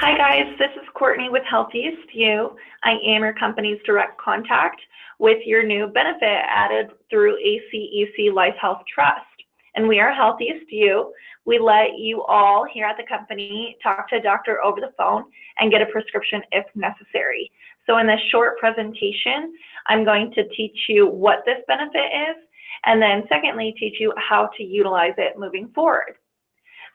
Hi guys, this is Courtney with Healthiest You. I am your company's direct contact with your new benefit added through ACEC Life Health Trust. And we are Healthiest You. We let you all here at the company talk to a doctor over the phone and get a prescription if necessary. So in this short presentation, I'm going to teach you what this benefit is, and then secondly, teach you how to utilize it moving forward.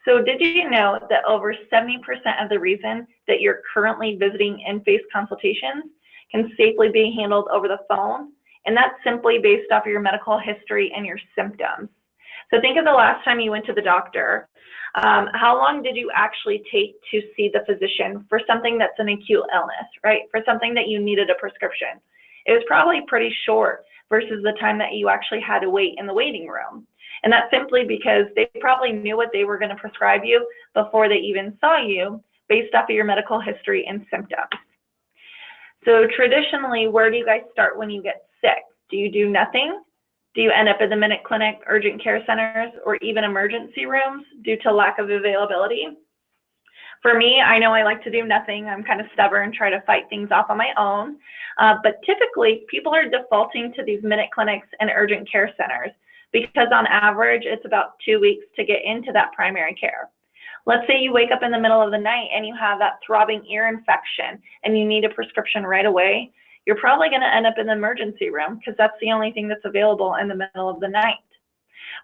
So did you know that over 70% of the reason that you're currently visiting in-face consultations can safely be handled over the phone? And that's simply based off of your medical history and your symptoms. So think of the last time you went to the doctor. How long did you actually take to see the physician for something that's an acute illness, right? For something that you needed a prescription. It was probably pretty short versus the time that you actually had to wait in the waiting room. And that's simply because they probably knew what they were going to prescribe you before they even saw you based off of your medical history and symptoms. So traditionally, where do you guys start when you get sick? Do you do nothing? Do you end up in the minute clinic, urgent care centers, or even emergency rooms due to lack of availability? For me, I know I like to do nothing. I'm kind of stubborn, try to fight things off on my own. But typically, people are defaulting to these minute clinics and urgent care centers because on average, it's about 2 weeks to get into that primary care. Let's say you wake up in the middle of the night and you have that throbbing ear infection and you need a prescription right away. You're probably going to end up in the emergency room because that's the only thing that's available in the middle of the night.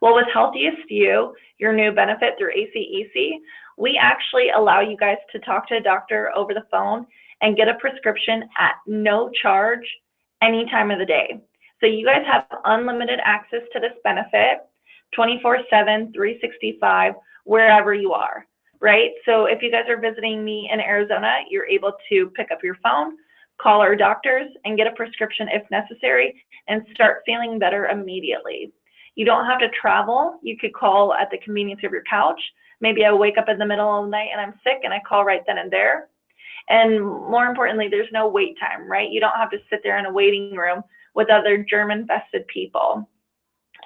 Well, with Healthiest You, your new benefit through ACEC, we actually allow you guys to talk to a doctor over the phone and get a prescription at no charge any time of the day. So you guys have unlimited access to this benefit 24/7, 365, wherever you are, right? So if you guys are visiting me in Arizona, you're able to pick up your phone, call our doctors, and get a prescription if necessary, and start feeling better immediately. You don't have to travel. You could call at the convenience of your couch. Maybe I wake up in the middle of the night and I'm sick and I call right then and there. And more importantly, there's no wait time, right? You don't have to sit there in a waiting room with other germ-infested people.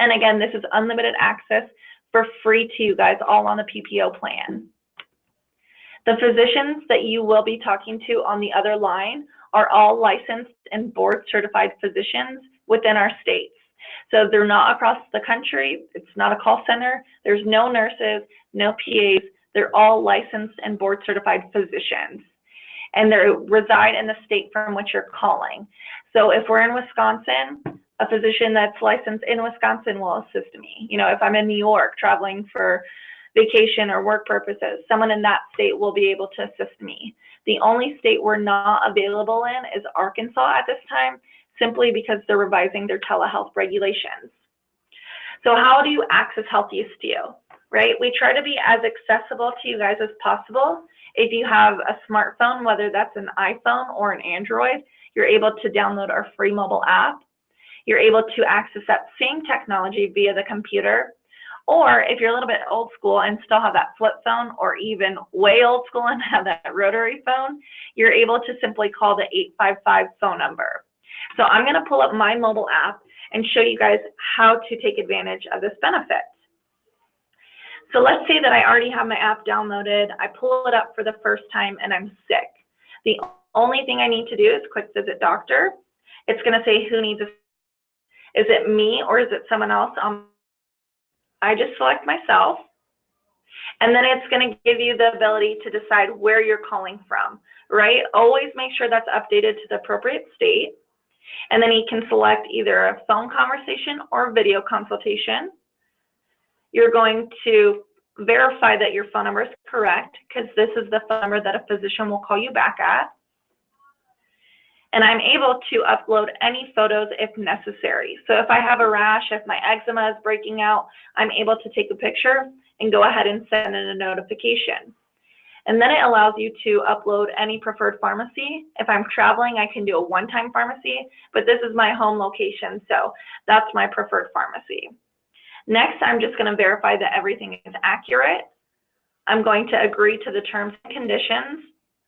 And again, this is unlimited access for free to you guys, all on the PPO plan. The physicians that you will be talking to on the other line are all licensed and board-certified physicians within our states. So they're not across the country. It's not a call center. There's no nurses, no PAs. They're all licensed and board-certified physicians. And they reside in the state from which you're calling. So if we're in Wisconsin, a physician that's licensed in Wisconsin will assist me. You know, if I'm in New York traveling for vacation or work purposes, someone in that state will be able to assist me. The only state we're not available in is Arkansas at this time, simply because they're revising their telehealth regulations. So how do you access Healthiest You, right? We try to be as accessible to you guys as possible. If you have a smartphone, whether that's an iPhone or an Android, you're able to download our free mobile app. You're able to access that same technology via the computer. Or if you're a little bit old school and still have that flip phone, or even way old school and have that rotary phone, you're able to simply call the 855 phone number. So I'm going to pull up my mobile app and show you guys how to take advantage of this benefit. So let's say that I already have my app downloaded. I pull it up for the first time and I'm sick. The only thing I need to do is click Visit Doctor. It's going to say who needs assistance. Is it me or is it someone else? I just select myself. And then it's going to give you the ability to decide where you're calling from, right? Always make sure that's updated to the appropriate state. And then you can select either a phone conversation or video consultation. You're going to verify that your phone number is correct, because this is the phone number that a physician will call you back at. And I'm able to upload any photos if necessary. So if I have a rash, if my eczema is breaking out, I'm able to take a picture and go ahead and send in a notification. And then it allows you to upload any preferred pharmacy. If I'm traveling, I can do a one-time pharmacy, but this is my home location, so that's my preferred pharmacy. Next, I'm just going to verify that everything is accurate. I'm going to agree to the terms and conditions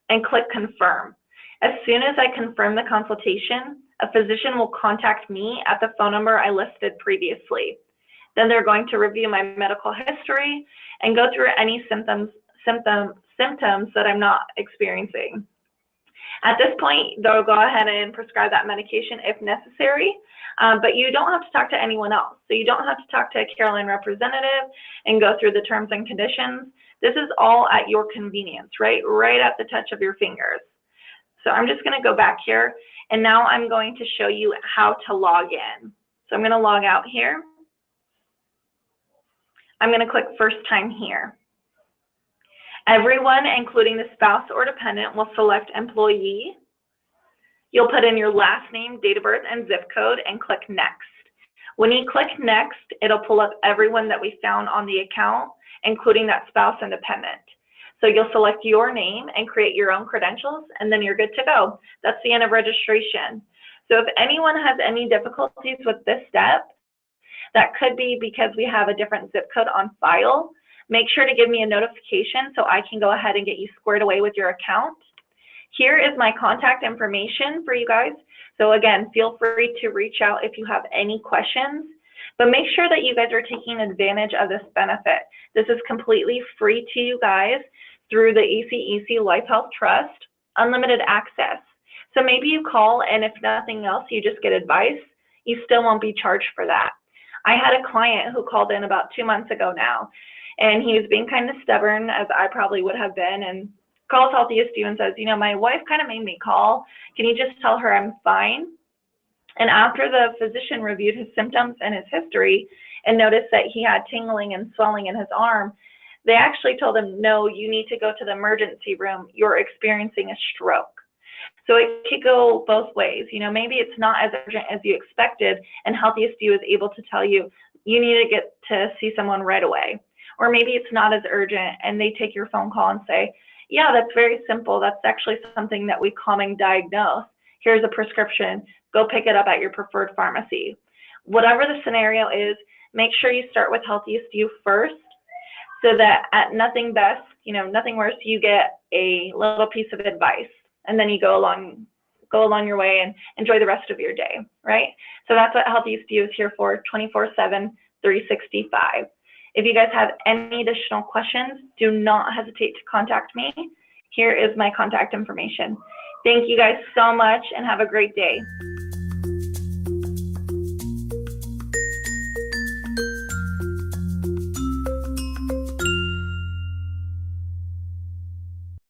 and click confirm. As soon as I confirm the consultation, a physician will contact me at the phone number I listed previously. Then they're going to review my medical history and go through any symptoms symptoms that I'm not experiencing. At this point, they'll go ahead and prescribe that medication if necessary, but you don't have to talk to anyone else. So you don't have to talk to a care line representative and go through the terms and conditions. This is all at your convenience, right? Right at the touch of your fingers. So I'm just going to go back here, and now I'm going to show you how to log in. So I'm going to log out here. I'm going to click first time here. Everyone, including the spouse or dependent, will select employee. You'll put in your last name, date of birth, and zip code and click next. When you click next, it'll pull up everyone that we found on the account, including that spouse and dependent. So you'll select your name and create your own credentials, and then you're good to go. That's the end of registration. So if anyone has any difficulties with this step, that could be because we have a different zip code on file. Make sure to give me a notification so I can go ahead and get you squared away with your account. Here is my contact information for you guys. So again, feel free to reach out if you have any questions, but make sure that you guys are taking advantage of this benefit. This is completely free to you guys through the ACEC Life Health Trust, unlimited access. So maybe you call, and if nothing else, you just get advice. You still won't be charged for that. I had a client who called in about 2 months ago now, and he was being kind of stubborn, as I probably would have been, and calls Healthiest You and says, you know, my wife kind of made me call. Can you just tell her I'm fine? And after the physician reviewed his symptoms and his history and noticed that he had tingling and swelling in his arm, they actually told him, no, you need to go to the emergency room. You're experiencing a stroke. So it could go both ways. You know, maybe it's not as urgent as you expected, and Healthiest You is able to tell you, you need to get to see someone right away. Or maybe it's not as urgent, and they take your phone call and say, yeah, that's very simple. That's actually something that we commonly diagnose. Here's a prescription. Go pick it up at your preferred pharmacy. Whatever the scenario is, make sure you start with Healthiest You first, so that at nothing best, you know, nothing worse, you get a little piece of advice, and then you go along your way and enjoy the rest of your day, right? So that's what Healthiest You is here for, 24/7, 365. If you guys have any additional questions, do not hesitate to contact me. Here is my contact information. Thank you guys so much, and have a great day.